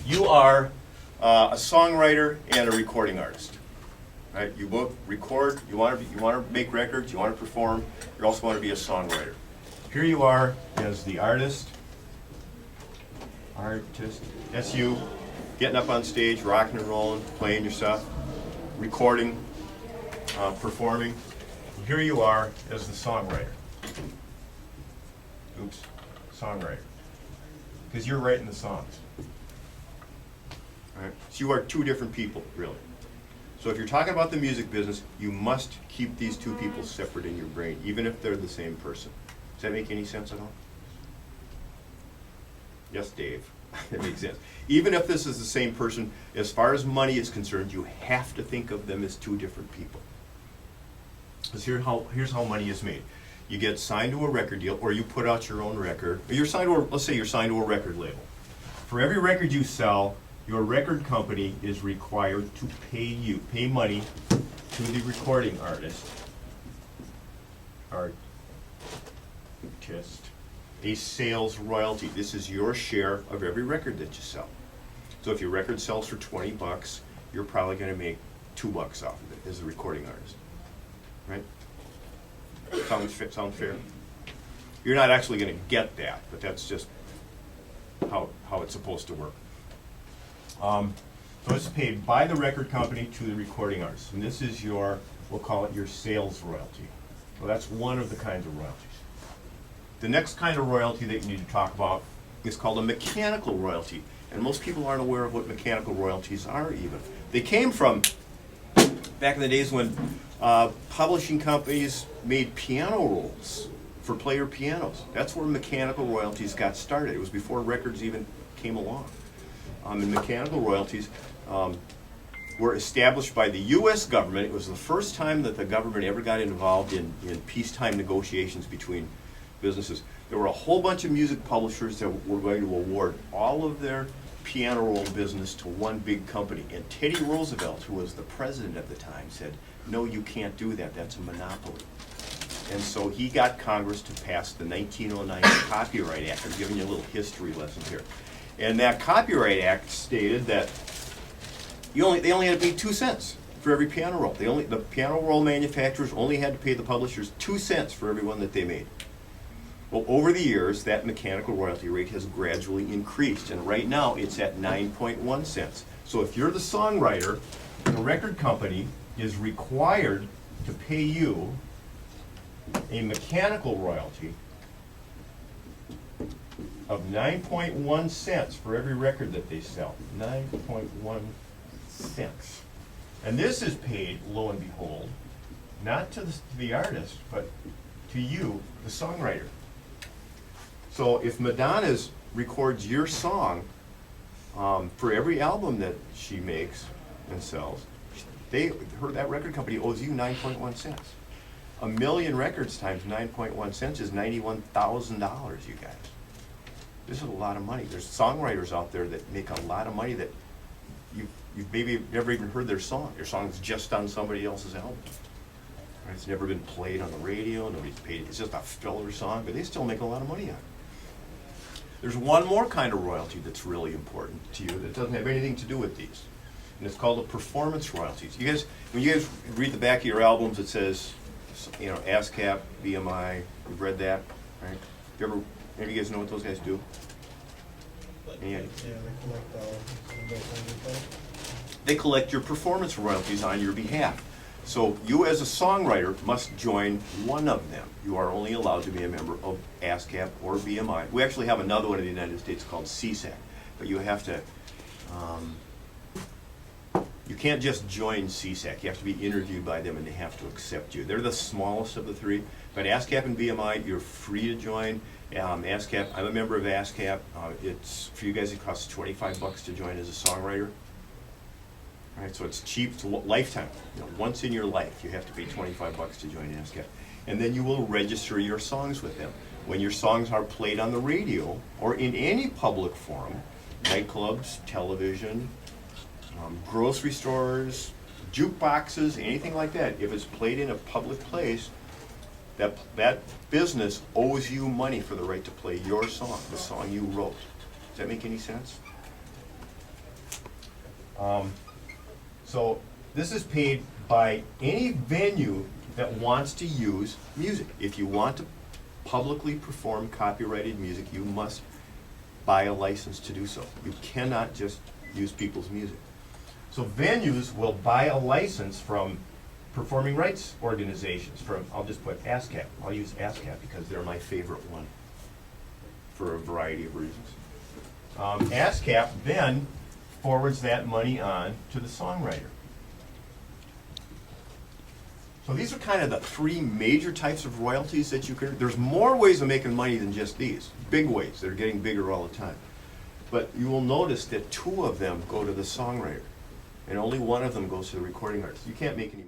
You are a songwriter and a recording artist, right? You both record. You want to make records. You want to perform. You also want to be a songwriter. Here you are as the artist. That's you, getting up on stage, rocking and rolling, playing your stuff, recording, performing. Here you are as the songwriter. Oops, songwriter. Because you're writing the songs. Right? So you are two different people, really. So if you're talking about the music business, you must keep these two people separate in your brain, even if they're the same person. Does that make any sense at all? Yes, Dave. That makes sense. Even if this is the same person, as far as money is concerned, you have to think of them as two different people. Because here's how money is made. You get signed to a record deal, or you put out your own record. Or you're signed to let's say you're signed to a record label. For every record you sell, your record company is required to pay money to the recording artist, a sales royalty. This is your share of every record that you sell. So if your record sells for 20 bucks, you're probably going to make $2 off of it as a recording artist, right? Sounds fair? You're not actually going to get that, but that's just how it's supposed to work. So it's paid by the record company to the recording artist, and this is your, we'll call it your sales royalty. Well, that's one of the kinds of royalties. The next kind of royalty that you need to talk about is called a mechanical royalty, and most people aren't aware of what mechanical royalties are even. They came from back in the days when publishing companies made piano rolls for player pianos. That's where mechanical royalties got started. It was before records even came along. And mechanical royalties were established by the U.S. government. It was the first time that the government ever got involved in peacetime negotiations between businesses. There were a whole bunch of music publishers that were going to award all of their piano roll business to one big company. And Teddy Roosevelt, who was the president at the time, said, no, you can't do that. That's a monopoly. And so he got Congress to pass the 1909 Copyright Act. I'm giving you a little history lesson here. And that Copyright Act stated that they only had to pay 2 cents for every piano roll. The piano roll manufacturers only had to pay the publishers 2 cents for every one that they made. Well, over the years, that mechanical royalty rate has gradually increased, and right now it's at 9.1 cents. So if you're the songwriter, the record company is required to pay you a mechanical royalty of 9.1 cents for every record that they sell. 9.1 cents. And this is paid, lo and behold, not to the artist, but to you, the songwriter. So if Madonna records your song for every album that she makes and sells, that record company owes you 9.1 cents. 1 million records times 9.1 cents is $91,000, you guys. This is a lot of money. There's songwriters out there that make a lot of money that you've maybe never even heard their song. Your song's just on somebody else's album. Right? It's never been played on the radio. Nobody's paid. It's just a filler song, but they still make a lot of money on it. There's one more kind of royalty that's really important to you that doesn't have anything to do with these, and it's called the performance royalties. You guys, when you guys read the back of your albums, it says, ASCAP, BMI. You've read that, right? Any of you guys know what those guys do? Yeah, they collect They collect your performance royalties on your behalf. So you as a songwriter must join one of them. You are only allowed to be a member of ASCAP or BMI. We actually have another one in the United States called CSAC, but you have to, you can't just join CSAC. You have to be interviewed by them and they have to accept you. They're the smallest of the three, but ASCAP and BMI, you're free to join. ASCAP, I'm a member of ASCAP. It's, for you guys, it costs $25 to join as a songwriter. Right, so it's cheap, it's a lifetime. Once in your life, you have to pay $25 to join ASCAP. And then you will register your songs with them. When your songs are played on the radio or in any public forum, nightclubs, television, grocery stores, jukeboxes, anything like that, if it's played in a public place, that business owes you money for the right to play your song, the song you wrote. Does that make any sense? So this is paid by any venue that wants to use music. If you want to publicly perform copyrighted music, you must buy a license to do so. You cannot just use people's music. So venues will buy a license from performing rights organizations, from, I'll just put ASCAP. I'll use ASCAP because they're my favorite one for a variety of reasons. ASCAP then forwards that money on to the songwriter. So these are kind of the three major types of royalties that you can, there's more ways of making money than just these, big ways, they're getting bigger all the time. But you will notice that two of them go to the songwriter, and only one of them goes to the recording artist. You can't make any